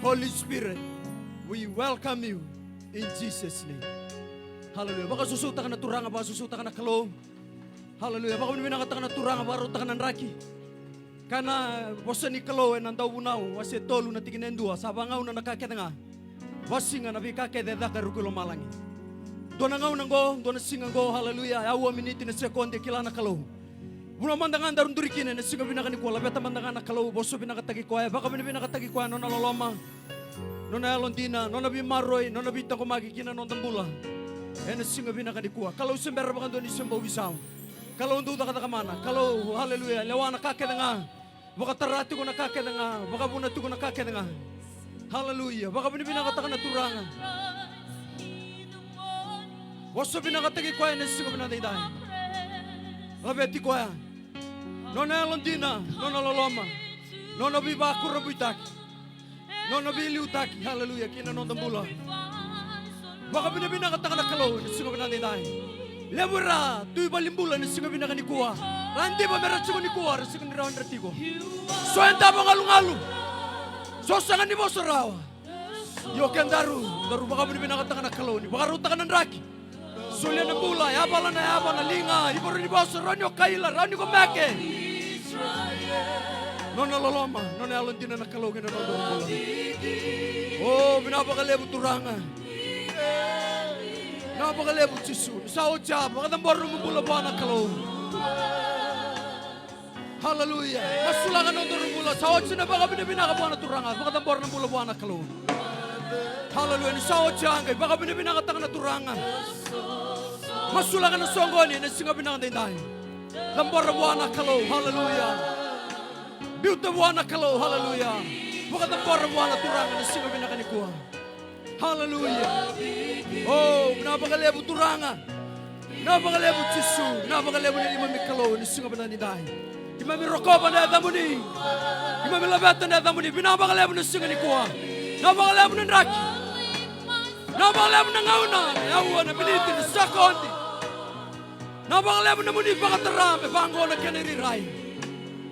Holy Spirit, we welcome you in Jesus' name. Hallelujah. Baka susuta ka na turanga, baka susuta ka na kaloob. Hallelujah. Baka minakata ka na turanga, baka ruta ka na raki. Kana bosa ni kaloob nandaw unaw, wasi tolu na tigin endua, sabangaw na nakakita nga. Wasi nga nabikakita daka rukulo malangi. Doon ngaw nanggo, doon singa go, hallelujah. Awa miniti na sekonde kila na kaloob. Muna mandangan darun durikin na singa binakani ko, labeta mandangan na kaloob, boso binakatagi ko ay, baka binakatagi ko ano na loloma. Non alondina, non abi maroy, non abi tako magikina non tambula. Ena singa binakani ko. Kalau sembera baka doon isembaw bisaw. Kalau nduda kata kamana, kalau hallelujah, lewana kakeda nga. Baka tarati ko na kakeda nga, baka bunati ko na kakeda nga. Hallelujah, baka binakata ka na turanga. Waso binakatagi ko ay na singa binatay. Labeti ko ay. Non alondina, non aloloma. Non abi baku rabitaki. No nabili utaki, hallelujah, kina non tambula. Baka binakata ka na kalaw, nasinga binatay. Lebura, tuwi balimbulan, nasinga binakani kuha. Randi ba merat sigo ni kuha, nasinga ni rawan ratiko. So enta ba ngalungalu? So sangan ni mo sarawa. Yo kendaru, daru baka binakata ka na kalaw ni, baka ruta ka ng raki. Sulia ng bulay, abala na yaba na linga, ibaro ni boso, ranyo kaila, ranyo kumake. Non aloloma, non alontina na kalogin na non. Oh, binapakalebo turanga. Napakalebo sisu. Sa otya, makatambor ng mula ba na kalog. Hallelujah. Masulangan ng mula. Sa otya na baka binakapa na turanga. Makatambor ng mula ba na kalog. Hallelujah. Sa otya, baka binakatang na turanga. Masulangan ng songgoni na singa binakatay. Tambor ng buwan na kalog. Hallelujah. Beauty buwana kalo, hallelujah. Bukan tempor buwana turanga na singa binakani kuha. Hallelujah. Oh, napakalebu turanga. Napakalebu Jesu, napakalebu ni imami kalo na singa binakani dai. Imami rokoba na damuni. Imami labeta na damuni, pinapakalebu na singa ni kuha. Napakalebu na raki. Napakalebu na ngauna, yawa na biniti na sakondi. Napakalebu na muni pakatarame, bango na kaniriray.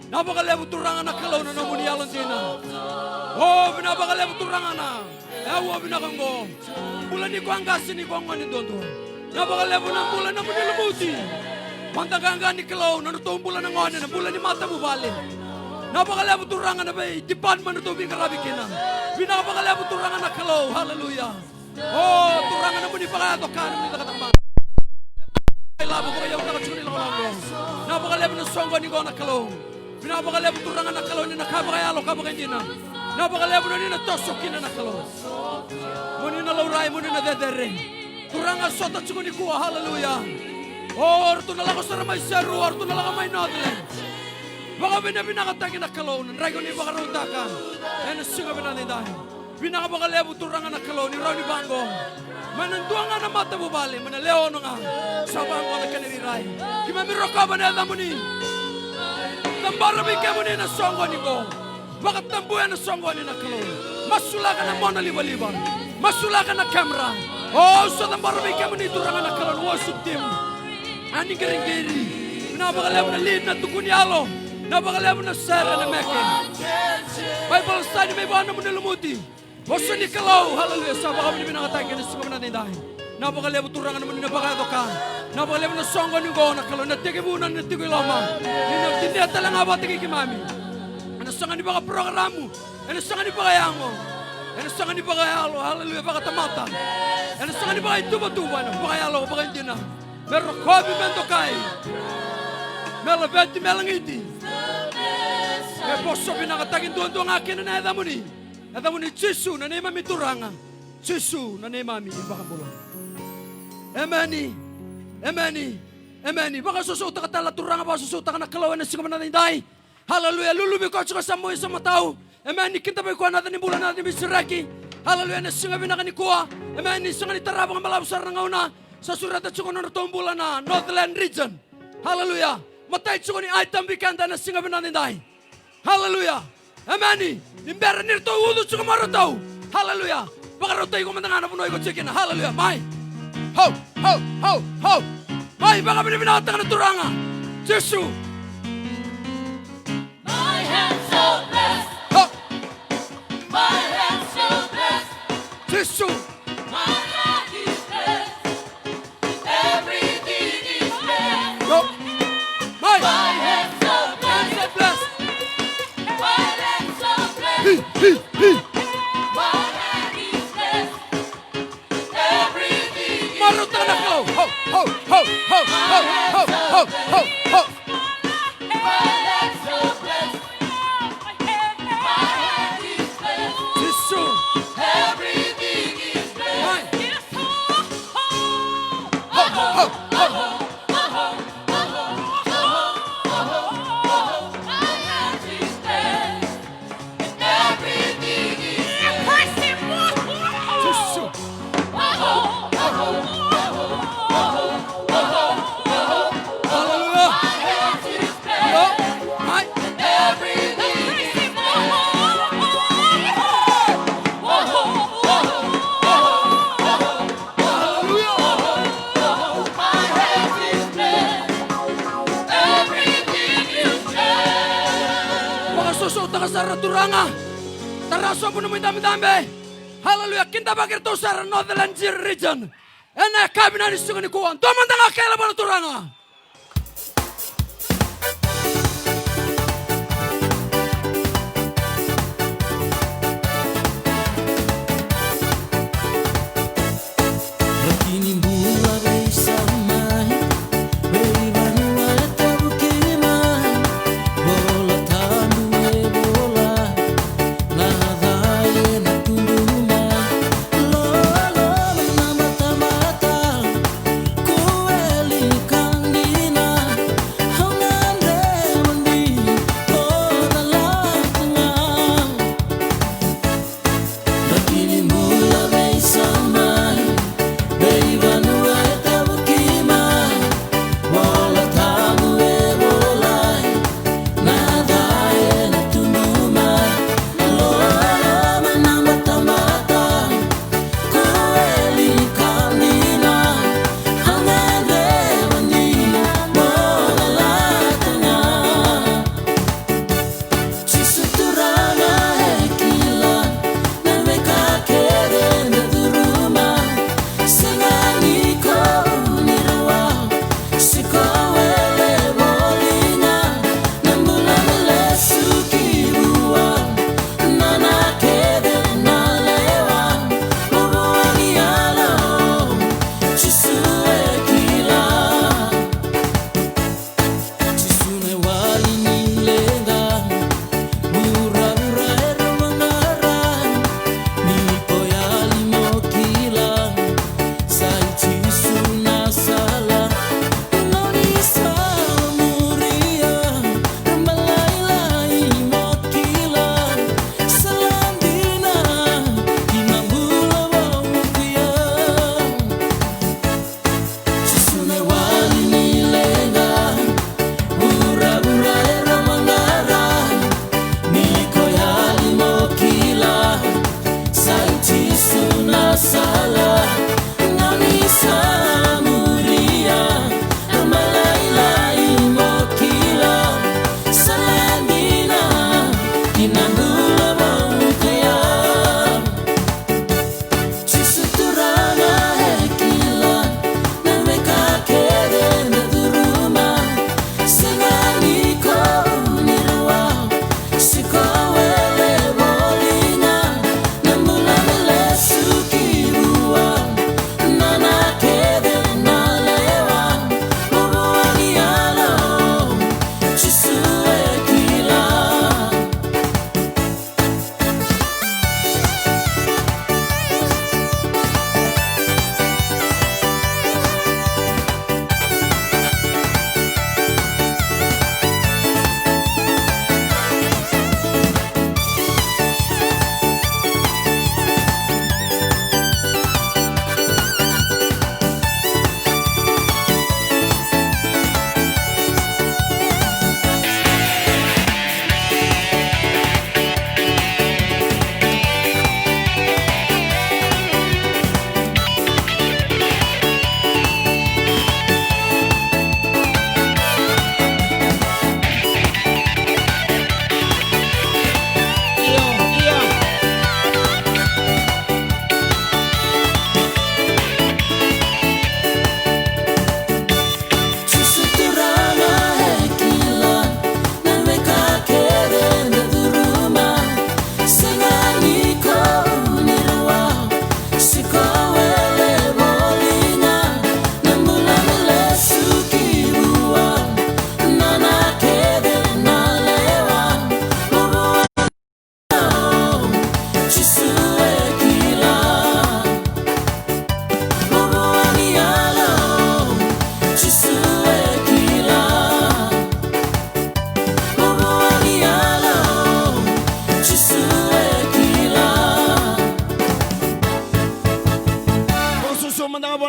Napakalebu turangan na kalaw na namuni alontina. Oh, pinapakalebu turangan na. Ewa binakanggo. Bulan ni ko anggasin ni ko ang manin doon. Napakalebu ng bulan na muni lamuti. Mantaganga ni kalaw na natong bulan ng onin. Ang bulan ni mata mo bali. Napakalebu turangan na ba? Dipan man ito bingkarabikin na. Pinapakalebu turangan na kalaw. Hallelujah. Oh, turangan na muni pakato ka. Namuni nakatangman. Ay labo ko kayo nakatsunin lang lang. Napakalebu ng songgo ni ko na kalaw. Pinapakalebu turangan na kalaw ni nakabakayalo kabakayin na. Napakalebu na ni natosokin na nakalaw. Muni na lauray, muni na dedere. Turangan sota tsuko ni kuha, hallelujah. Oh, orto na lang ko sa ramay seru, orto na lang kamay nodle. Baka binakatagin na kalaw, nandrago ni bakaruntakan. Eh, nasinga binatay dahil. Pinapakalebu turangan na kalaw ni Ronnie Bango. Mananduang nga na mata bubali, manaleo nga. Sa bango na kaniriray. Kimamiro ka ba na alam mo ni? Tambara bigyan mo na songo ni ko. Bakit tambuyan na songo ni na kalong? Masulakan na mo na liba-liba. Masulakan na kamera. Oh, so tambara bigyan mo ni turangan na kalong. Worship team. Ani garing-giri. Napakalebu na lead na tukunyalo. Napakalebu na sera na meke. Bible study may buwan na mo nilumuti. Boso ni kalaw. Hallelujah. Saba kami ni binakatagin na siguro natin dahil. Napakalebu turangan naman ni napakato ka. Napakalebu na songo ni ko na kalo. Natigibunan, natigiloma. Ninatindeta lang nga ba tigikimami. Ano sanga ni baka programo. Ano sanga ni baka yango. Ano sanga ni baka yalo. Hallelujah. Baka tamata. Ano sanga ni baka ituba-tuba na. Baka yalo. Baka hindi na. Pero kobi bento kay. Melabeti melangiti. Kaya poso pinakatagin doon akin na edamo ni. Edamo ni Jesu na naimami turanga. Jesu na naimami. Baka bulo. Ameni. Ameni. Ameni. Baka susuta ka tala turanga. Baka susuta ka na kalawan na singam natin dahi. Hallelujah. Lulubi ko sa kasama sa matao. Ameni. Kita ba ikuha natin ni bulan natin ni Bisiraki. Hallelujah. Na singam na kanikuha. Ameni. Singam ni tarabang malabsar ng una. Sa surat at sukon na itong bulan na Northland Region. Hallelujah. Matay sukon ni item bikanda na singam natin dahi. Hallelujah. Ameni. Nimbera nito udo sukon marataw. Hallelujah. Baka rotay ko matangana punoy ko chicken. Hallelujah. May. Ho, ho, ho, ho. May, baka binibinatang na turanga. Jesu. My hands are blessed. Ho. My hands are Yesu. Yo. My hands are blessed. Marutana ko. Ho, ho, ho, ho, ho, ho, ho, ho, ho. Yesu. Mine. Ho, ho, ho. Yesu. Hallelujah. Yo. Mine. Makasusuot ka sa raturanga. Taraso mo naman dami-dami. Hallelujah. Kinta bakit to sa Northern region. Ena kabina ni suka ni kuwan. Tuman tanga kela ba turanga. Kau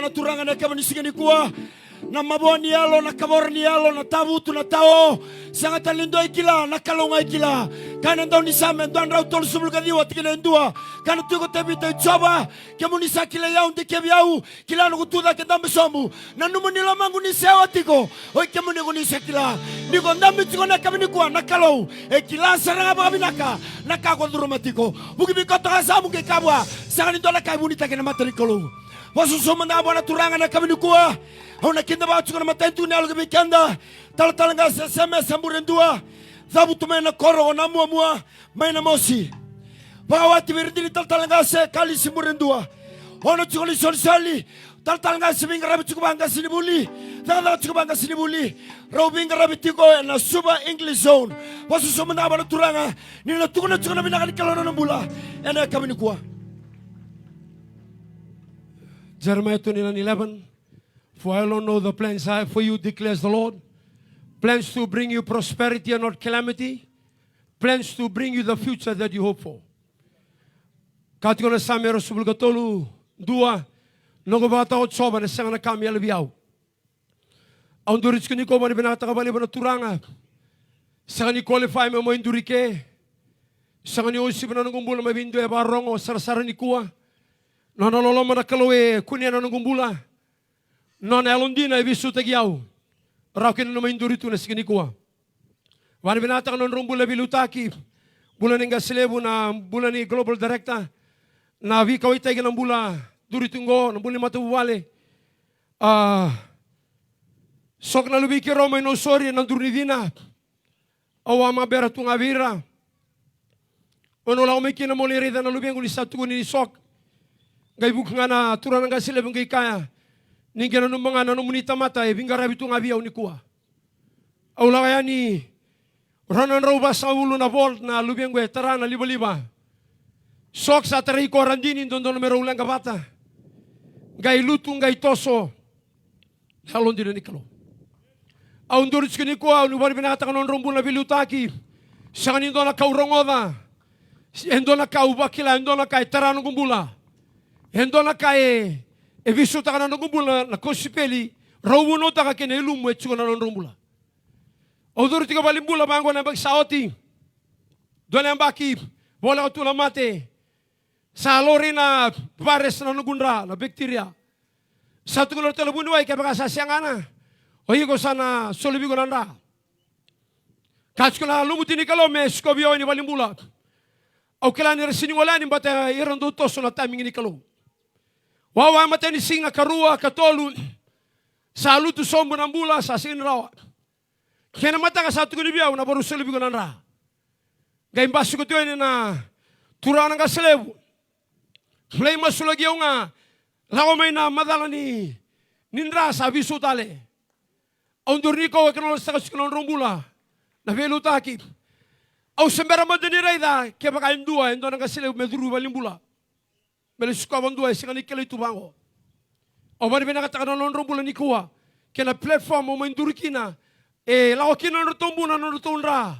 bwana turanga na kama nisigani kuwa na maboni yalo na kaborni yalo na tabutu na tao sangata lindo ikila na kalonga ikila kana ndo nisame ndo andra utol subul kadiwa tikile ndua kana tuko tebita choba kemu nisakile yao ndike yao kila nukutuda kedambe somu na numu nilamangu nisewa tiko oi kemu niku nisekila niko ndambi tiko na kama nikuwa na kalou ekila saranga bakabinaka na kako duromatiko buki bikoto kasamu ke kabwa sangani ndo la kaibuni takena matari kalou wasu somanda bwana turanga na kama nikuwa Hauna kinda ba chukuna matentu ni alga bikanda talatalanga seseme samburendua zabu tumena koro na mua maina mosi bawati birdini talatalanga se kali simburendua ono chukuli sonsali talatalanga siminga rabi chukubanga sinibuli tala chukubanga sinibuli robinga rabi tiko na suba English zone wasu somana bana turanga ni na tukuna chukuna binaka nikalo na mbula ena kamini kwa Jeremiah 29:11 For I alone know the plans I have for you, declares the Lord. Plans to bring you prosperity and not calamity. Plans to bring you the future that you hope for. Kati ko na sa meron subul katolu dua nongo bata ko soba na sanga na kami alabiao. Ang durit ko ni ko mani binata ka bali ba na turanga. Sanga ni qualify mo indurike. Sanga ni usip na nungumbula mabindo e barongo sarasara ni kuwa. Nonololo man nakaloe kunya na nungumbula. Non elondina ibisu tagiau. Rakin no mainduritu na sigini kuwa. Wani binata ka non rumbula bilutaki. Bulan nga selebu na bulan ni global director. Na vi kawai tayo ng bula duritungo ng buli matuwale. Sok na lubi ki Roma no sorry ng durinidina. Awa mga beratung avira. Ono la umiki na molirida na lubi ang ulisatu ni sok. Gaibuk nga na turan nga selebu ngay kaya. Ninggan ng mga nanumunita mata, bingarabi itong abiyaw ni kuwa. Aula kaya ni Ronan Robas sa ulo na volt na lubiyang gwe, tara na liba-liba. Sok sa taray ko randinin doon na meron lang kabata. Gay lutong gay toso. Halon din na nikalo. Aun durits ko ni kuwa, unubari binata ka ng rumbo na bilutaki. Sa kanin doon na kaurongoda. Endo na kaubakila, endo na kay tara ng kumbula. Endo na kay visto ta kana ngumbula na kosipeli rawuno ta ka kenelu mo etsuko na rumbula odor tiga balimbula bango na bagsaoti dole ambaki bola ko tula mate sa lori na virus na nugundra na bacteria sa tugulo tele bunway ka baka sa siangana oyi ko sana solibi ko nanda kachkula lumutini kalome skobio ni balimbula o kala ni resini wala ni bata irando toso na timing ni kalo Wawa mateni singa karua katolu sa lutu sombo ng bula sa sinrawa. Kaya na mata ka sa tuko ni biyaw na baru selebi ko nanra. Gayong baso ko tuyo na tura ng kaselebu. Play masulagyaw nga lawa may na madala ni nindra sa biso tale. Ang durni ko kanolos sa kasikulong rumbula na velo takip. Ang sembera madani rayda kaya baka indua endo ng kaselebu meduru balimbula. Melis ko abang dua singa nikela itu bango. Omar bina kata kana non rumbulan ikuwa. Kena platform o maindurikina. Lawakina no tumbuna no tundra.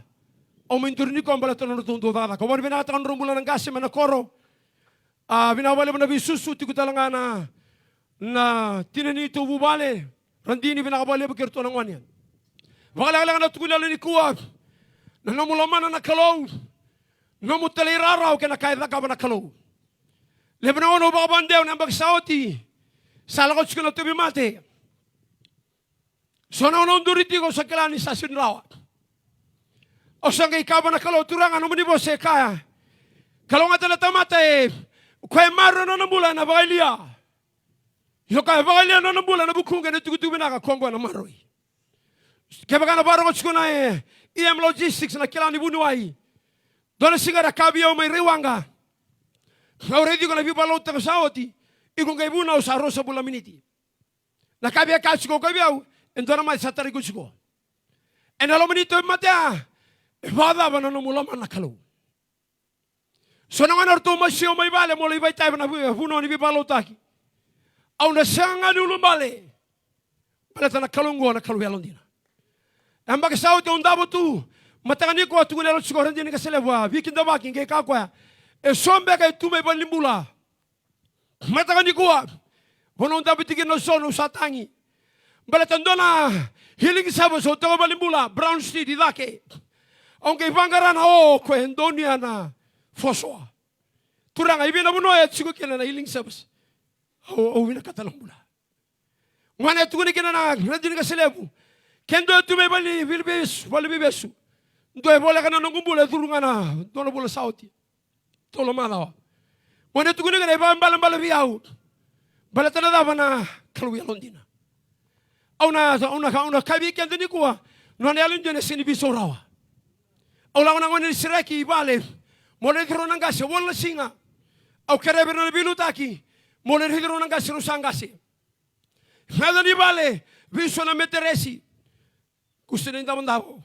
O maindurni ko ambala tono tundu dada. Omar bina kata kana rumbulan ng gasi manakoro. Binawale mo na bisusu tikutalanga na tinanito bubale. Randini binakabale bakirto ng wanyan. Bakalalang na tukulala ni kuwa. Nanamulaman na nakalaw. Namutaliraraw kena kaya ka ba nakalaw. Lebanon o baka bandew ng bagsaoti. Salakot ko na tubi mate. So na unang duriti ko sa kilani sa sinrawa. O sa ngay ka ba na kalaw turangan o manibo se kaya. Kalaw nga talata mate. Kaya maro na ng bulan na bakaliya. Yo kaya bakaliya na ng bulan na bukungan na tugutubi na ka kongwa na maroy. Kaya baka nabarang ko na EM Logistics na kilani bunuay. Doon na sigara kabiyaw may riwanga. Already ko na bibalaw ta kasawati. Ikong kay bunaw sa arroz sa bulaminiti. Nakabia kasi ko kabiyaw. Endo naman sa tarikos ko. En alam mo nito matea. Ibada ba na namulaman na kalaw. So nang anarto masyo may bale mo libay tayo na bunaw ni bibalaw taki. Aw na siya nga nulumbale. Balata na kalunggo na kaluyalon din. Ang bagasawati ang dabo tu. Matangani ko at tungunelot siguro hindi ka sila. Bikin dabakin kay kakwa. E sombe kay tumay balimbula. Matangani ko Honong dapat tigin no sono sa tangi. Balatandona healing service o taga balimbula Brown Street idake. Ang kay pangaran o kwendonia na foswa. Turang ay binabuno ay sigo kina na healing service. O wina katalang bula. Ngana tuguni kina na radin ka selebu. Kendo tu may bali besu. Ndo bola kana nang kumbula turungan na dono bola sauti. Tolo malawa. Ngana tuguni kana balang biau. Balatana da bana kaluya Londina. Una kabi kendo ni kuwa. None alin jene sini bisorawa. Ola una ngone siraki ibale. Mole hidro nang gasi wala singa. Au kerebe na bilutaki. Mole hidro nang gasi rusangasi. Nada ni bale. Viso na meteresi. Gusto na yung daw.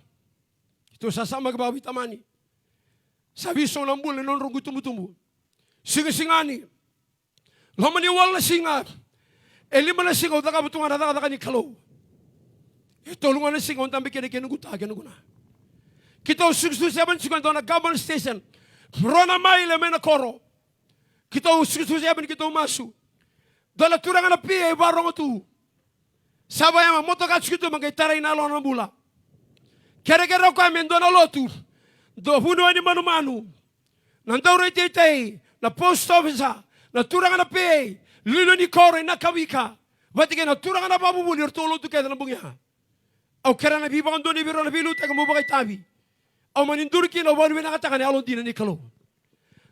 Ito sasama ka bawi tamani. Sa viso ng bule non rungu tumutumbu. Singa-singani. Lamani wala singa. Lima na singa. Utaka butungan na ni kalo. Ito lungan na singa. Untambi kinikinuguta. Kinuguna. Kita 67 singa doon na government station. Rona maile may nakoro. Kita 67 kita umasu. Doon na turangan na piye. Barong ito. Sabaya motokat situ magay taray na alon ng bula. Kere-kere ko amin doon na lotu. Do huno ni manu-manu. Nandaw rin titay. Na post office na turangan na PA. Lilo ni kore na kawika. Bati ka na turangan na babubuli. Ortolo tu kaya na bungya. Aw kera na bibang doon ni biro na biluta ka mo bagay tabi. Aw manindur ki na wanu nakataka ni alon din ni kalo.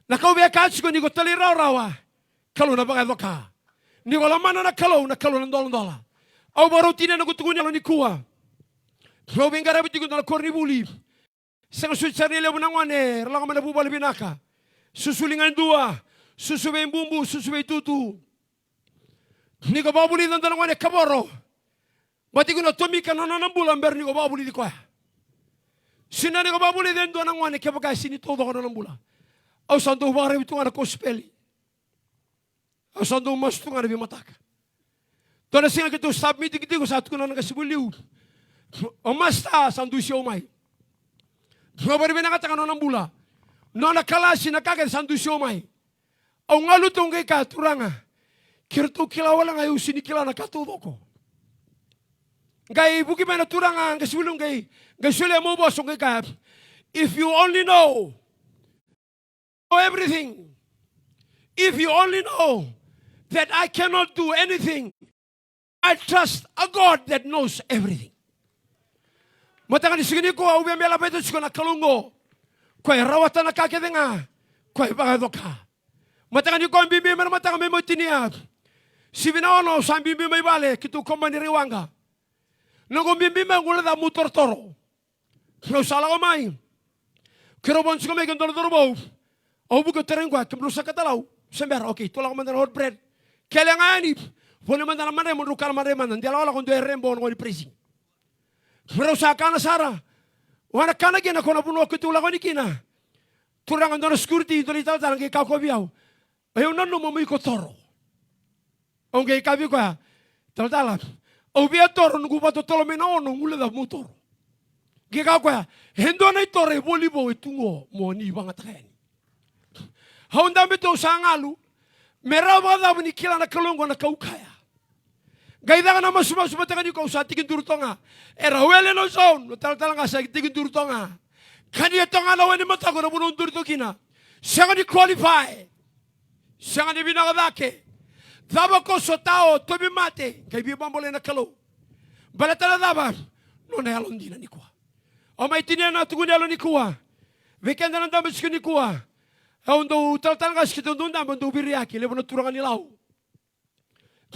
Nakawya katsi ko ni ko taliraw-rawa. Kalo na bagay doka. Ni wala mana na kalo ng dolong-dola. Au baru tina na kutukunya lo ni kuwa. Robin gara biti na korni buli. Sang sutsari le bunangwane, rala kama na bubal binaka. Susulingan dua, susubay bumbu, susubay tutu. Ni ko babuli ng dalangwane kaboro. Bati ko na tumika na nanambulan ber ni ko babuli di kwa. Sina ni ko babuli din doon ang wane kaya pagka sinitodo ko na nambula. Au santo bara biti nga na kospeli. Au santo mas tu nga na bimataka. Toda singa kita submit kita ko satu kuna nga sibuliu. O masta sandu siya umay. Robert binakata ka ng bula. No nakalasi nakagad sandu siya umay. O ngalutong kay katuranga. Kirto kilawala nga yung sinikila na katudo ko. Gay buki man naturanga nga sibuliu gay sulia mo bosong kay ka. If you only know everything. If you only know that I cannot do anything. I trust a God that knows everything. Matanga ni sigini ko au bemela beto siko na kalungo. Ko rawatan na kakedenga. Ko bagadoka. Matanga ni ko bimbi mer matanga memo tinia. Sibina ono sam bimbi mai bale kitu komani riwanga. Nango bimbi mangula da motor toro. No sala ko mai. Kero bon siko me gendor dorbo. Au buko terengwa kemblusa katalau. Sember okay, tolak mandan hot bread. Kelangani. Pone mandana mane mo rukal mane mandan dia lawala kon do rembo ngoni presi. Pero sa kana sara. Wana kana gina kona puno kitula koni kina. Turang andona security do litala tang ke kako biau. Ayo nanu mo mi ko toro. Onge kabi ko tala. O bia toro ngu pato tolo mena ono ngule da motor. Ge kako hendo na tore bolibo etungo mo ni banga tren. Haunda beto sangalu. Merawa da ni kila na kalongo na kaukaya. Gaida na masuma tanga ni ko sa tigin durtonga. Era wele no zone, no tal nga sa tigin durtonga. Kani tonga na wani mata ko na bunun durtokina. Siya ni qualify. Siya ni binagadake. Daba ko sotao tobi mate, kay bi bambole na kalo. Balatala daba. No na alon dina ni ko. O may tinya na tugun alon ni ko. Weekend na daba siya ni ko. Aundo tal nga siya doon daba do biriaki, lebo na turangan ni lao.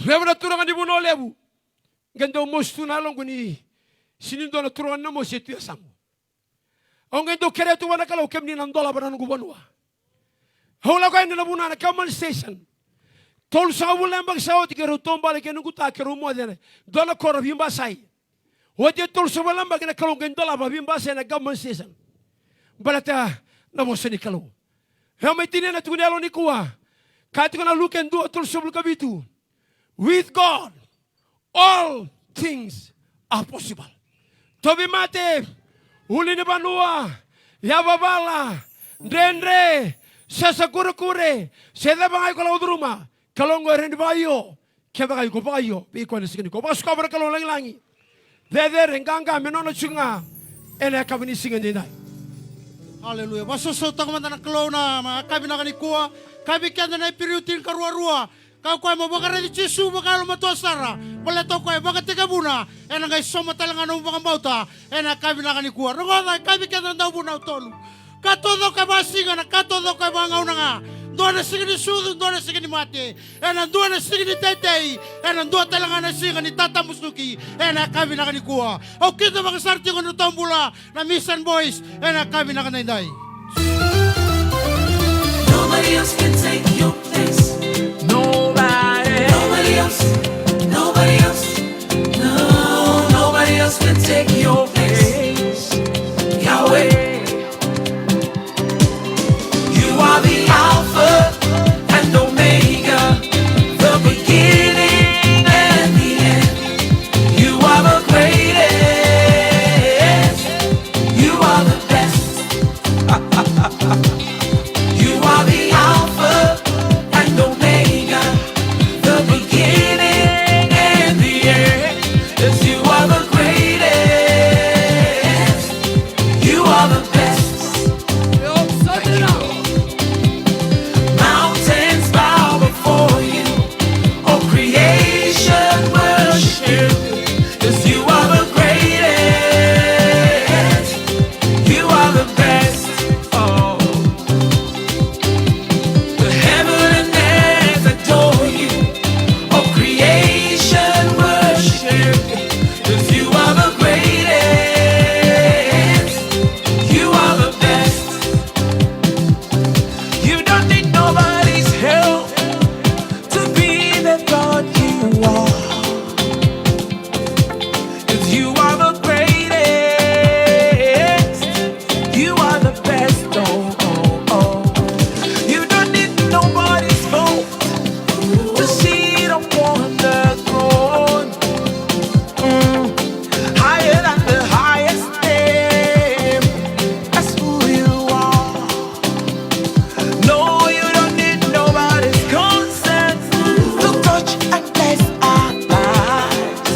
Lebo na turangan ni buno lebu. Ganda mostu na long ni sinindo na turangan na mo siya tuya samo. Ang ganda kere tuwa na kalaw kem ni nandola ba na gubanwa. Hula ko na buna na common station. Tol sa wala mbag sa oti kero tomba le kenu kuta kero mo dene. Dola koro bimba sai. Wadi tol sa wala mbag na kalaw gendola ba bimba sai na common station. Balata na mo sa ni kalaw. May tinya na tukunelo ni kuwa. Kahit ko na luken do tol sa kabitu. With God, all things are possible. Tobi mate, uli ni banua, yababala, ndendre, sasakure-kure, seda bangay ko la udruma, kalongo rin bayo, Kaya kayo ko pa kayo, ikaw na sige ko. Baka suka para kalong lang-langi. Dede, rengganga, menono chunga. Ena kami ni singa dinay. Haleluya. Masusota ko man na kalaw na kami na kanikua. Kami kaya na ipiriutin karua-rua. Kau kuai mo baka rin Jesu baka lumatua sara. Wala to kuai baka tiga buna. Ena guys soma talangan ng mga bauta. Ena kami na kanikua. Rungoda kami kaya na daw buna utolu. Katodo ka basinga na katodo ka mga nga. Doa na sige ni sudu, doa na sige ni mati. Ena doa na sige ni tetei. Ena doa talangan na sige ni tata musnuki. Ena kami na kanikua. O kita mga sarti ko na tombula na Mission Boys. Ena kami na kanayday. Nobody else can take your place. Nobody else. Nobody else. No, nobody else can take your place. Yahweh. You are the Alpha and Omega, the beginning and the end. You are the greatest. You are the best. You are the Alpha and Omega, the beginning and the end. Yes, you are the greatest. You are the best. Mountains bow before you. All creation worship you. Yes, you are the greatest. You are the best. Oh. The heaven and earth adore you. All creation worship you. Yes, you are the greatest. You are the best. You don't need nobody's help to be the God you are. 'Cause you are the greatest. You are the best. Oh, oh, oh. You don't need nobody's hope to sit upon the throne. Higher than the highest name. That's who you are. No, you don't need nobody's consent to touch and bless our lives.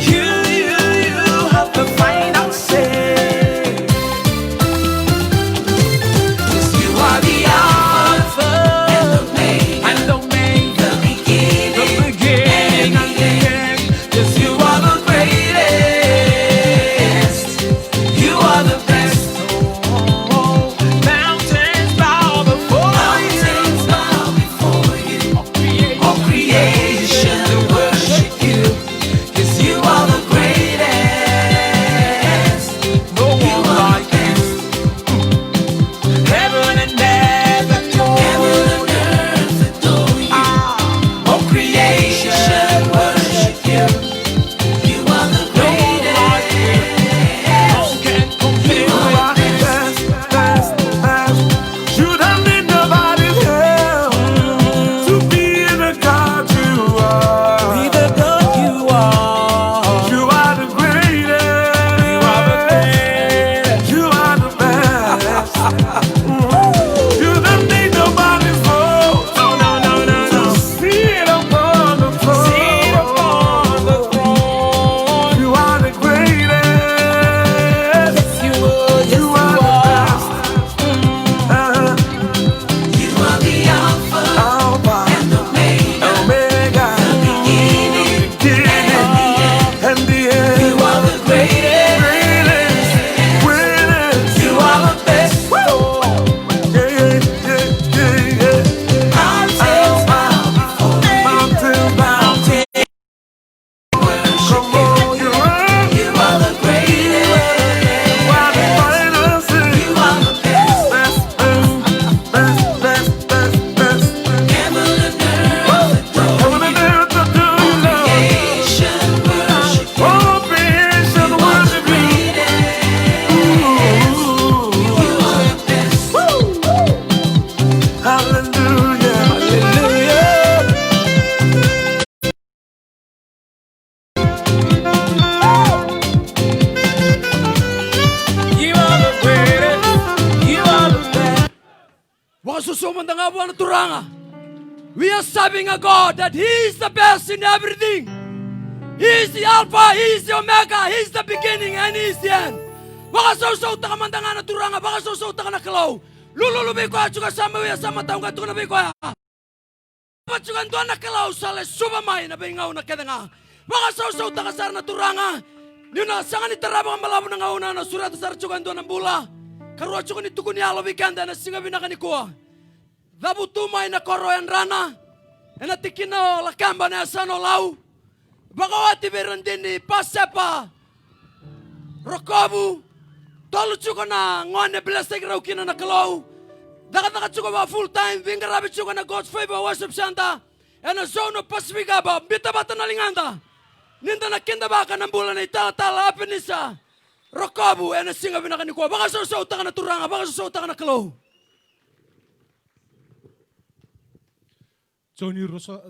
You have the final say. Yes, you are the Alpha and Omega, the beginning and the end. Yes, you are the greatest. You are the best. Oh, mountains bow before you. All creation worship you. Yes, you are the greatest. No one like you. Heaven and earth adore you. All creation worship you. You are the greatest. No one can compare. You are the best, best, best. You don't need nobody's help to be the God you are. Be the God you are. You are the greatest. You are the best. You are the best. You don't need nobody's help. No, no, no, no, no. To sit upon the throne. Sit upon the throne. You are the greatest. Yes, you are. Yes, you are the best. You are the Alpha and Omega, the beginning and the end. You are the greatest. You are the best. Mountains bow before you. Mountains worship you. You are the greatest. You are the best. Heaven and earth adore you. Creation worship you. You are the greatest. You are the best. Hallelujah. You are the greatest. You are the best. Baka susumanda nga buwan na turanga. We are serving a God that He is the best in everything. He is the Alpha, He is the Omega, He is the beginning and He is the end. Baka sausaw ta kamandanga na turanga, baka sausaw ta na kalaw. Lululubi ko at suka sama wiya sama taong ka tukang nabi ko ya. Patsukan doon na kalaw sa sumamay na bingaw na kedanga. Baka sausaw ta kasar na turanga. Nuna sangan ni tarabang malabo na ngauna na surat sa tsukan doon ng bula. Karuwa tsukan ni tukun ni alo wikanda na singa binaka ni kuwa. Dabu tumay na koro yan rana. E natikin na lakamba na asano lau. Baka wati meron din ni pasepa. Rokobu. Tolu tsuko na ngone blessing raw kina na kalaw. Dakat tsuko ba full time. Vingarabi tsuko na God's favor worship center. E na zone of Pacific ba. Bita bata na linganda. Ninda na kinda baka ng bulan na itala-tala. Apinisa. Rokobu. E na singa binaka ni kuwa. Baka susauta ka na turanga. Baka susauta ka na kalaw.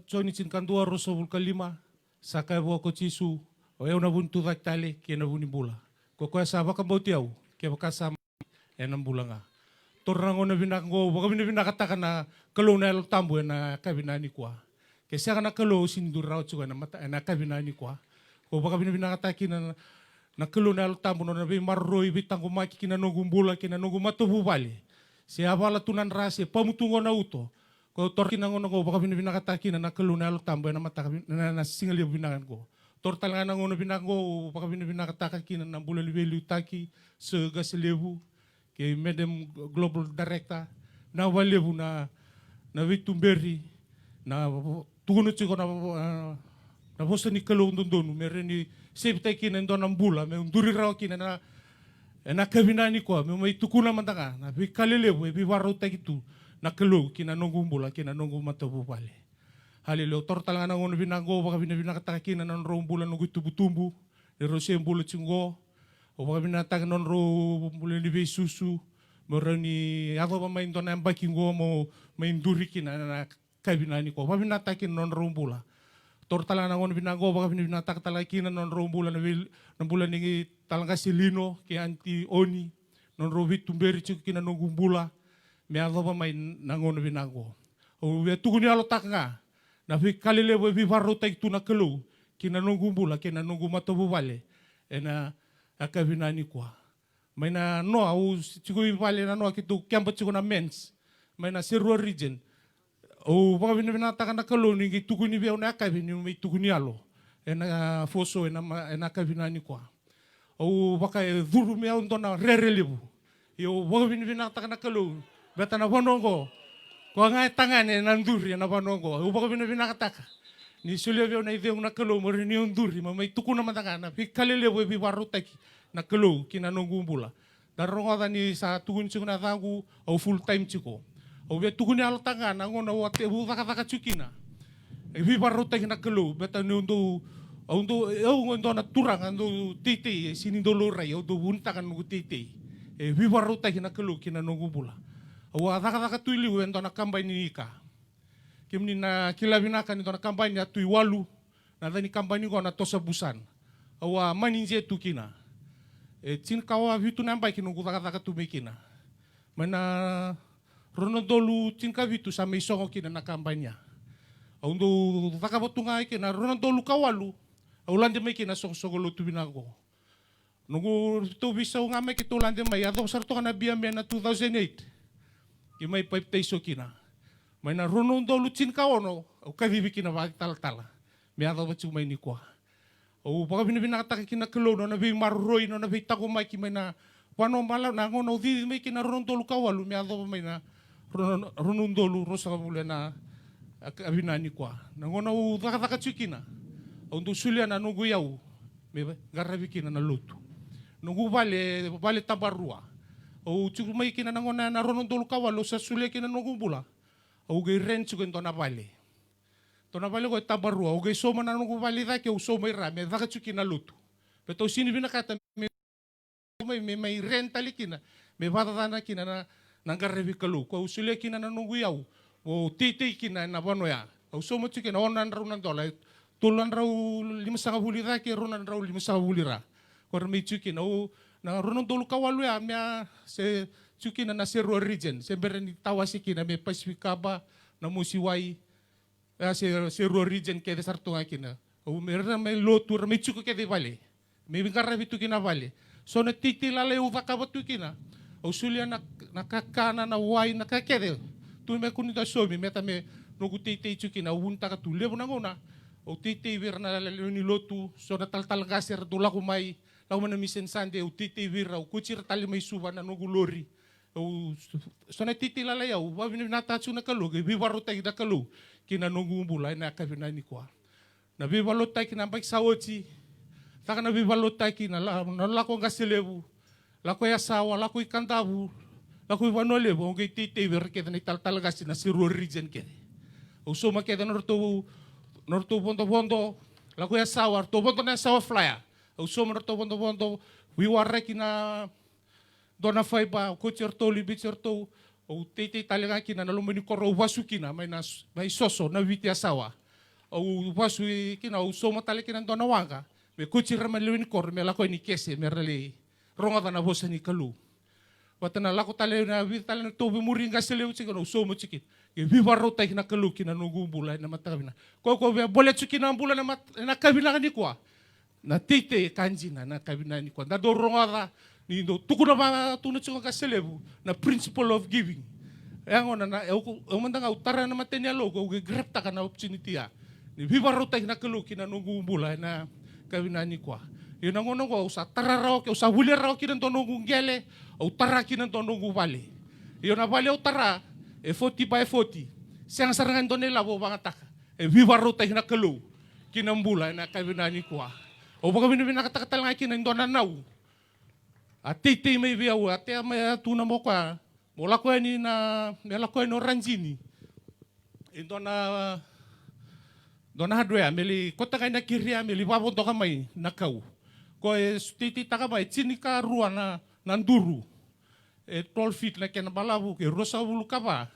Johnny Chinkandua Rosa Vulkalima. Saka wako chisu. O eu na buntu tale kia na buni bula. Ko koe sa baka bauti au. Kia baka sa e na bula nga. Torrango na binako. Baka binakataka na kalau na elo tambu e na kabinani kwa. Kia siya ka na kalau sinidurao tsuka na mata e na kabinani kwa. Ko baka binakataki na kalau na elo tambu na bi marroi bitango maki kina nongum bula kina nongum matobu bali. Siya bala tunan rasi pamutungo na uto. Ko torki nango nango baka binakataki na kalau na elo tambu e na mata na singali binakan ko. Tortal nga nangono binako baka binakataka kina na bula liwelu taki se gaselebu ke medem global director na walebu na Witumberi na tugono chiko na bosa ni kalau ndondonu mereni septa kina ndona mbula me unduri raw kina na kabinani ko me mai tukuna mandanga na bi kalelebu bi waro takitu na kalau kina nongu mbula kina nongu matabu bale. Halilo tortal nga nangono binango baka binakataki na non ro bulan no tubu-tumbu ni ro sem bulo chingo o baka binatag non ro bulan ni susu mo ni ako ba main don ang bakingo mo main duriki na kabinani ko baka binataki non ro bula tortal nga nangono binango baka binatak talaki na non ro bulan na bulan ni talanga silino ki anti oni non ro Witumberi chiko kina nongum bula me ako ba main nangono binango o tuguni alo tak nga na vi kalelewe vi varota itu na kelu kina nunggu bula kina nunggu matobu vale ena akavinani kwa may na no au chigo vale na no kitu kiamba chigo na mens may na sirwa region o baka binata na kelu ningi tukuni bia na akavini may tukuni alo ena foso ena akavinani kwa o baka duru me on dona rerelebu yo baka binata na kelu beta na bonongo. Kung nga tangan na nduri na panongo, ubaka binakataka. Ni sulyo na ideong na kalo mo rin yung nduri, may tuko naman taka na pikalelewe bi warutaki na kalo kinanongong bula. Darong ata ni sa tukun chiko na tangu o full time chiko. O be tukun ni alotanga na ngona wate ubaka chukina. Bi warutaki na kalo, beta ni undo na turang ando titi sinindolo ray o do buntakan ng titi. Bi warutaki na kalo kinanongong bula. Awa daka tuili wento na kambay ni Ika. Kimni na kilabinakan ito na kambay ni atui walu. Na dani kambay ni ko na tosa busan. Awa maninje tukina. Chin kawa vitu nambay kinungu daka tumikina. Mana Ronaldolu chin ka vitu sa may songo kina na kambay niya. Aundo daka botungay kina Ronaldolu kawalu. Aulande may kina sogolo tubinago. Nungu to bisa nga may kitulande may ato sarto ka na biyamya na 2008. Imay paiptaiso kina. May na Ronaldolu chin ka ono, o kadibi kina bakit tala-tala. May ato ba't may ni kwa. O baka binakataki kina kilo, no nabi maruroy, no nabi takumay ki may na, wano malaw na ngono, di may kina Ronaldolu kawalu, may ato may na Ronaldolu rosa kabula na abinani kwa. Nangono daka-daka kina. O ndo sulia na nungu yaw, may garabi kina na luto. Nungu bale tabarua. O chuku may kinanangona na Ronaldolu kawalo sa sulia kinanongong bula. O gay ren chuku ito na bali. Ito na bali ko tabarua. O gay soma na nungong bali daki o soma irami. Daka chuki na luto. Pero sini binakata may ren tali kina. May batatana kina na nanggarebi kalu. O sulia kina na nungong yaw. O titi kina na banoya. O soma chuki na onan raw ng dola. Tulan raw 5 bulira ki ronan raw 5 bulira. Kung may chuki na o na Ronaldolu kawalu ya mya se chuki na nasiro region se bereni tawasi kina me Pacific ba na musiwai se ro region ke sartunga kina o merna mai lotu mai chuko ke de vale me vingarra vitu kina vale so na titi lale u vakabatu kina o sulia na kakana na wai na kakede tu me kunita somi meta me no ku titi chukina unta ka tu levo na ngona o titi virna ni lotu so na tal gaser tu laku mai lau mana misen sande o titi vira o kuchir tali mai suva na no lori o so na titi lale au wa vina tatsu na kalu ke vivaro tai da kalu kina nungu bula na kavina ni kwa na vivalo tai kina baik saochi taka na vivalo tai kina la ko gaselevu la ko ya sawa la ko ikandavu la ko vanole bo ke titi vir ke ni tal gasina siru region ke o so ma ke da norto bondo la ko ya sawa to bondo na sawa flyer o so ma norto bondo we were kina dona fai ba ko certo libi certo o tete talenga kina na lumini koro wasu kina mai soso na viti asawa o wasu kina o soma tale kina dona wanga me ko cira ma lumini koro me la ko ni kese me rele ronga na bosa ni kalu watana la ko tale na viti tale na tobe muringa seleu chika no soma chiki ke viva rota kina kalu kina no gumbula na matakabina ko bole chukina mbula na kabina ni kwa na tete kanjina na kabina ni kwa na do ronga ni do tukuna ba tuna chunga ka selebu na principle of giving yang ona na o mandanga utara na matenya logo ge grepta kana opportunity ya ni viva rota na kelu kina nungu bula na kawina ni kwa ina ngono ko usa tarara ke usa hulera ki na nungu ngele o tara ki na nungu vale yo na vale o tara e 40 by 40 siang sarangan done labo bangataka e viva rota na kelu kina mbula na kawina ni kwa o baka bina kata-kata nga kina ndona nau a tete mai via o ate mai tuna mo kwa mo la ko ni na me la ko no ranjini e dona hadwe ameli kota kaina kiria ameli babo to mai na kau ko e tete taka mai chinika rua na nduru e 12 feet na ken balabu ke rosa bulu kaba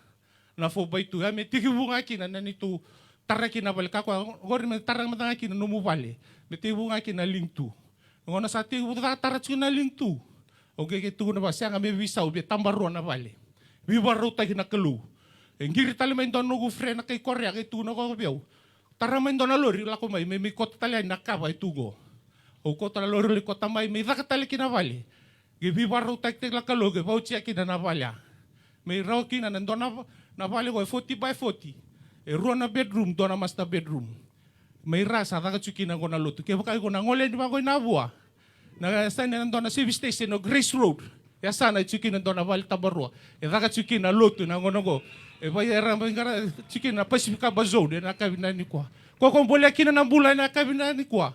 na fo baitu ame tiki bunga kina na ni tu taraki na bal ka ko gor me tarang mata kina no mu vale me tiki bunga kina lingtu ngona sa tiki bunga tarach kina lingtu oke ke tu na basa ngame visa ubi tambaru na vale viva rota kina kelu ngiri tali mai don no frena kai korea ke tu no ko biau tara mai don lori la ko mai me kota tali na ka vai tugo o kota lori le kota mai me daka tali kina vale ke viva rota ke la kelu ke vauchi kina na vale me ro kina na don na vale ko 40 by 40 e ro na bedroom dona master bedroom me rasa daka chukina ko na lotu ke ka ko na ngole ni ba ko na bua na sana nandona service station no Grace Road ya sana chukina dona val tabarua e daka chukina lotu na ngono e vai era ngara chukina Pacifica Bazou na kabina ni kwa ko bole kina na bula na kabina ni kwa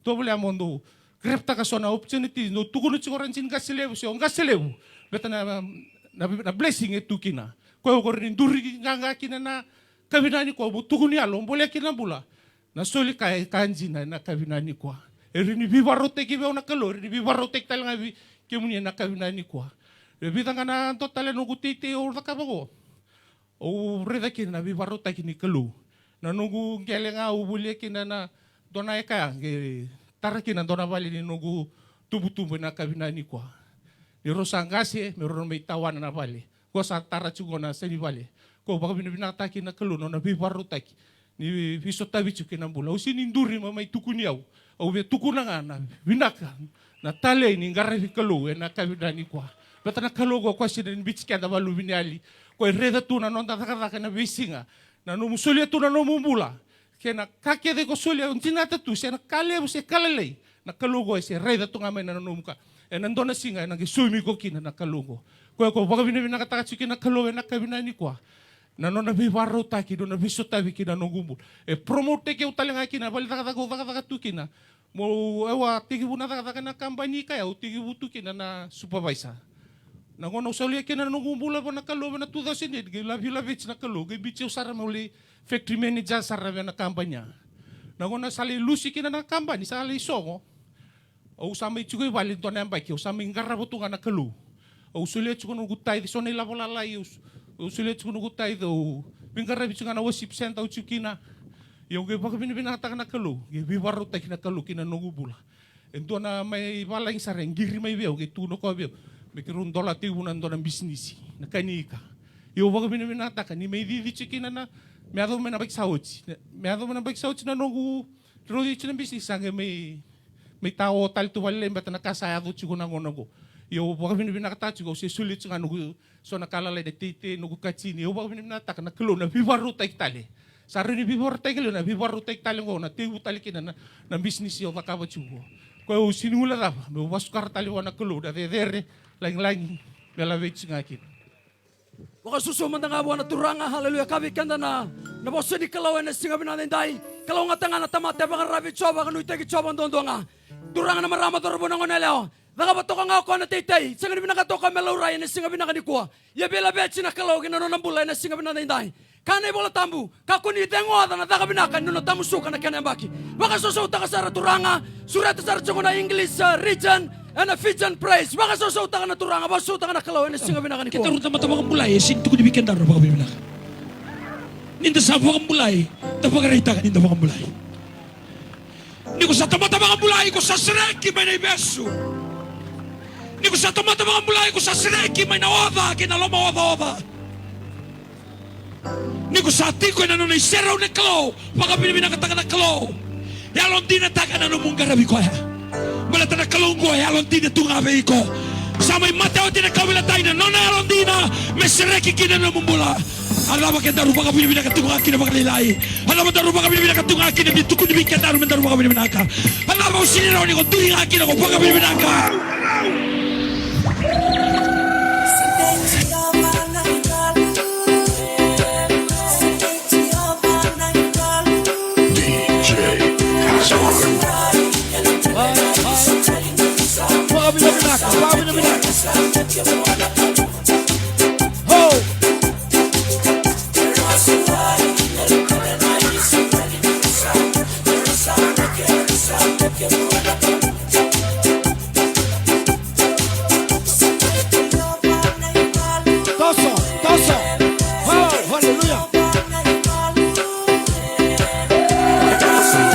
to bole amondo grepta ka sona opportunity no tukuno chikoran chin gaselebu so gaselebu beta na blessing e tukina ko rin duri nganga kina na kabina ni kwa tukuni alo bole kina bula na soli kai kanjina na kabina ni kwa ni viva rote ki na kalor ni viva rote tal nga ki muni na kawina ni kwa le vida ngana total no gutite o da kabago o reda ki na viva rote ki ni kalu na nugu ngele nga ubule ki na dona eka ge taraki na dona vale ni nugu tubu na kawina ni kwa ni rosangase me ro me tawan na vale ko sa tara chugona sa ni vale ko baka binata ki na kalu no na viva rote ki ni visota vichu ki na bula o sininduri mamai tukuniau o ve tukuna na vinaka na tale ni ngare kalu na kawina ni kwa beta na kalu ko kwasi den bichka da balu vinali ko reda tu na nonda taka na visinga na no musulia tu na no mumula ke na kake de ko sulia untinata tu se na kale se kalele na kalu ko se reda tu ngame na no muka e na ndona singa na gesumi ko kina na kalu ko baka vinaka taka chiki na kalu na kawina ni kwa na nona vivaro taki dona visota vikina no gumbu e promote ke utalenga kina bali taka tu kina mo ewa tigi buna taka na kampanye kaya o tigi butu kina na supervisor na ngono usalia kina no gumbu la na kalu na 2008 ge la village na kalu ge bicho sara moli factory manager sara na kampanya na ngono sali lusi kina na kampanye sali songo o usama ichugo bali dona mbaki usama ingara butunga na kalu o usalia chugo no gutai sone la bola la o sulit kuno gutai do bingara bichunga na worship center uchukina yo ge baka binibina ta na kalu ge biwaro ta kina kalu kina no gubula ento na mai balang sareng giri mai veo ge tu no ko veo me kirun dola ti bunan dona bisnis na kanika Yo waka minataka ni may didi chikina na meado mena baik sauci. Meado mena baik sauci na nongu rodi china bisnis sange may tao tal tu wale mbata nakasayado chiko na ngonago. Yo waka minataka chiko si sulit nga nugu so nakalala de tite nugu kachini. Yo waka minataka na kilo na vivaru taik tali. Saro ni vivaru taik kilo na vivaru taik tali ngo na tiu tali kina na bisnis yo wakawa chugo. Kau sinula apa? Mewasukar tali wana kilo da dere lain-lain belavets ngakin. Waka susu mandanga buana turanga haleluya kavi kanda na bosse di kalau ene singa bina dai kalau ngatanga na tamate baka rabi coba kanu itagi coba ndondonga turanga na marama torbo ngone leo baka batoka nga ko na titay singa bina katoka melaurai ene singa bina kanikuwa ya bela bechi na kalau kina no nambula ene singa bina dai kane bola tambu kakuni dengo ada na daga bina kan no tamu suka na kene baki waka susu taka sara turanga surat sara chungona English region and a Fijian praise. Baka so taka na turanga, baso taka na kalaw, and singa binaka ni Kita rin tama-tama kang bulay, sin tuko di bikin daro baka bibilak. Ninda sa kang bulay, tapagarita ka ninda kang bulay. Ni ko sa tama-tama kang bulay, ko sa sireki may naibeso. Ni ko sa tama-tama kang bulay, ko sa sireki may naoda, kinaloma oda-oda. Ni ko sa atiko na nunay seraw na kalaw, baka binibinakataka na kalaw. Yalon di na taka na numong garabi ko ya. Malata na kalunggo ay alon din na tungabe ko. Sa may mateo din na kawila tayo na nona alon din na may sireki kina na mumbula. Alam mo kaya darupa ka binibina ka tunga kina makalilay. Alam mo darupa ka binibina ka tunga kina bitukun ni bika darupa ka binibina ka. Alam mo siniraw ni ko turing akin ako baka binibina ka. Ho! Toso, toso. Oh, hallelujah. Toso,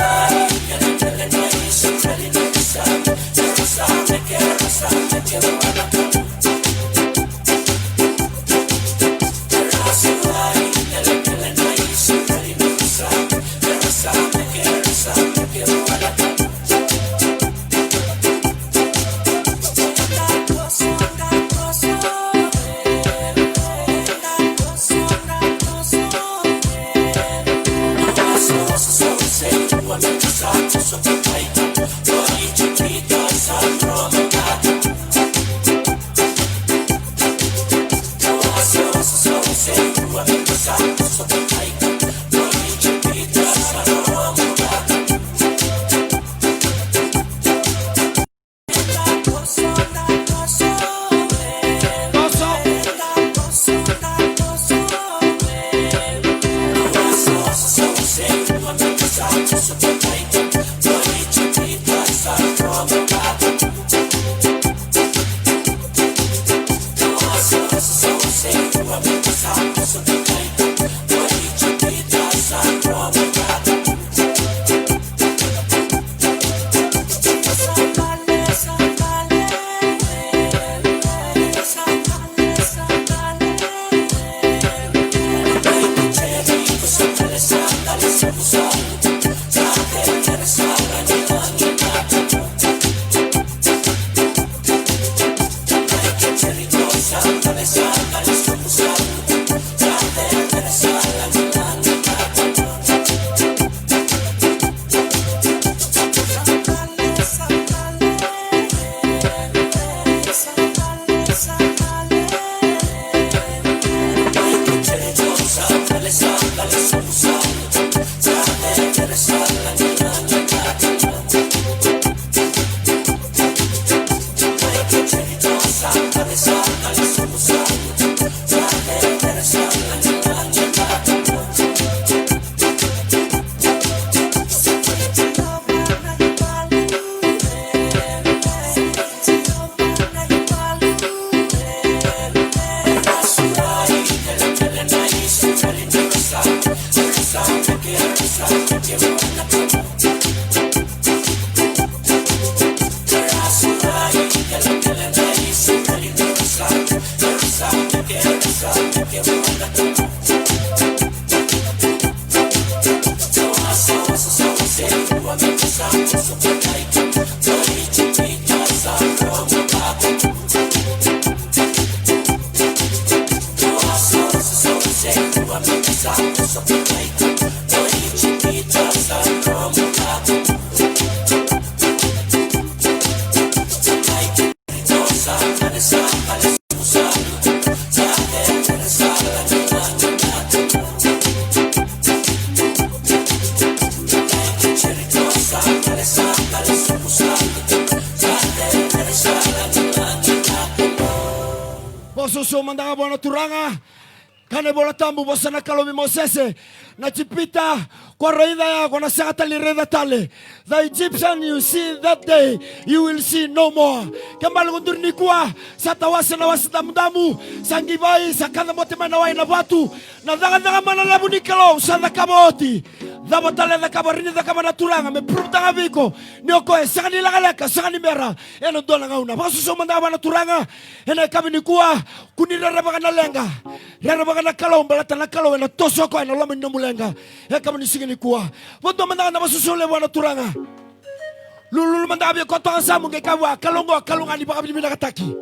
Boso mandanga bona turanga. Kane bola tambu bosa na kalomi Mosese. Na chipita kwa raida ya kwa nasagata li reda tale. The Egyptian you see that day, you will see no more. Kembali kundur ni kuwa sa tawasa na wasa damu sangibai sa kada mote manawai na batu na daga manalabu ni kalo sa nakaboti. Daba tale da kabarini da kabana turanga me pruta ngaviko ni okoe sakani lagaleka sakani mera eno dona ngauna basu so manda bana turanga ena kabini kuwa kunira rabaka lenga rabaka na kalo balata na kalo ena toso ko ena lama no mulenga e kabini sigini kuwa bodo manda na basu so le bana turanga lulu manda abi ko to samu ke kawa kalunga ni baka bina kataki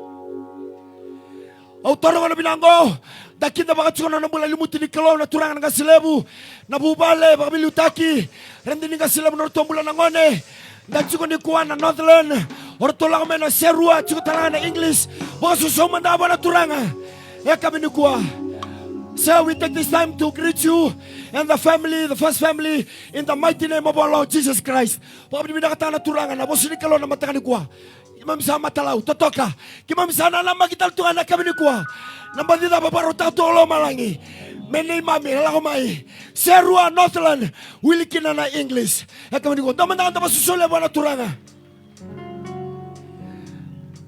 Autora wana binango dakinda baka chukona na mula limuti ni kalo na turanga nga silebu na bubale baka biliutaki rendi nga silebu na rotombula na ngone na chukoni kuwa na Northland orotola kome na serua chukotala na English baka susoma na abana turanga eka bini kuwa. So we take this time to greet you and the family, the first family, in the mighty name of our Lord Jesus Christ. Baka bini nakata na turanga na bosi ni kalo na matakani kuwa. Kimamisa matalau totoka kimamisa na lama kita tuanga na kabini kuwa namba dida babaro tatu olo malangi meni mami lako mai serua Northland wilikina na English kabini kuwa domanda anda basusole bwana turanga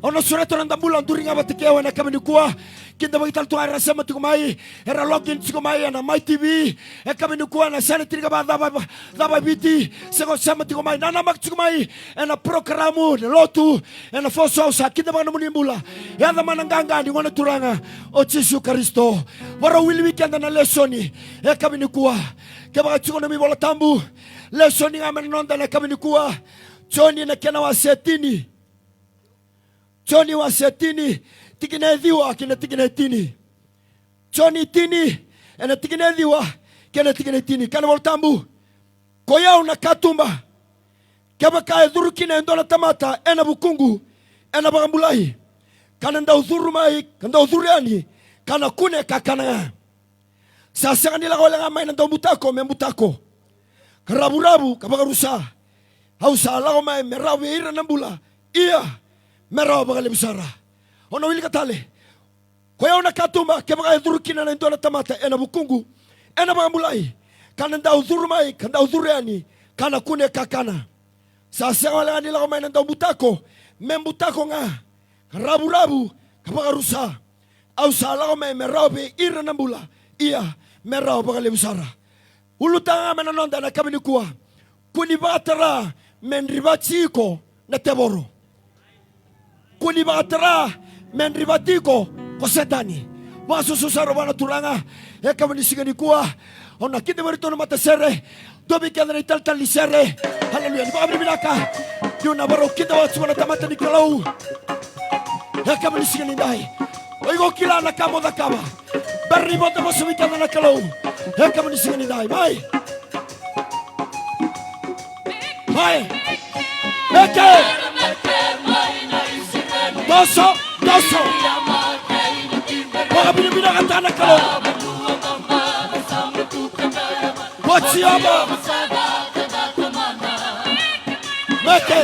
ono sureto nanda mula nduringa batikewa na kabini kuwa kinda bagital tuanga rasema tikumai era login tikumai na my TV kabini kuwa na sana tiriga ba daba biti sego sema tikumai na namak tikumai na programu lotu na foso sa kinda ba namuni mula ya da mananganga ni ngona turanga o Yesu Kristo wara wili weekend na lessoni kabini kuwa keba chukona mi bola tambu lessoni ngame nonda na kabini kuwa Johnny na kena wa setini Johnny wa setini tikine diwa kina tikine tini Johnny tini ena tikine diwa kina tikine tini kana voltambu koya una katumba kaba ka dhuru kina ndona tamata ena bukungu ena bagambulai kana nda udhuru mai kana udhuriani kana kune kakana sasa kanila wala ngamai ndo mutako membutako karaburabu kabagarusa hausa lago mai merawe ira nambula iya merawe bagale bisara ona wili katale koya una katumba keba dhuru kina ndona tamata ena bukungu ena bagambulai kana nda udhuru mai kana udhuriani kana kune kakana sasa wala kanila ngamai ndo mutako membutako nga rabu kabagarusa au salago me merabe ira nambula iya merao bagale busara ulutanga menanonda na kabini kuwa kunibatara menribatiko na teboro kunibatara menribatiko ko setani waso susaro bana turanga e kabini sigani kuwa ona kide barito no matasere dobi kadra ital lisere haleluya ni babri binaka yuna baro kide watsu na tamata ni kalau e kabini sigani dai oigo kila na kamo da kaba berri bota bosubika na kalau e kabini sigani dai mai Meke Doso Waka binibina katana kalau Wachiama Meke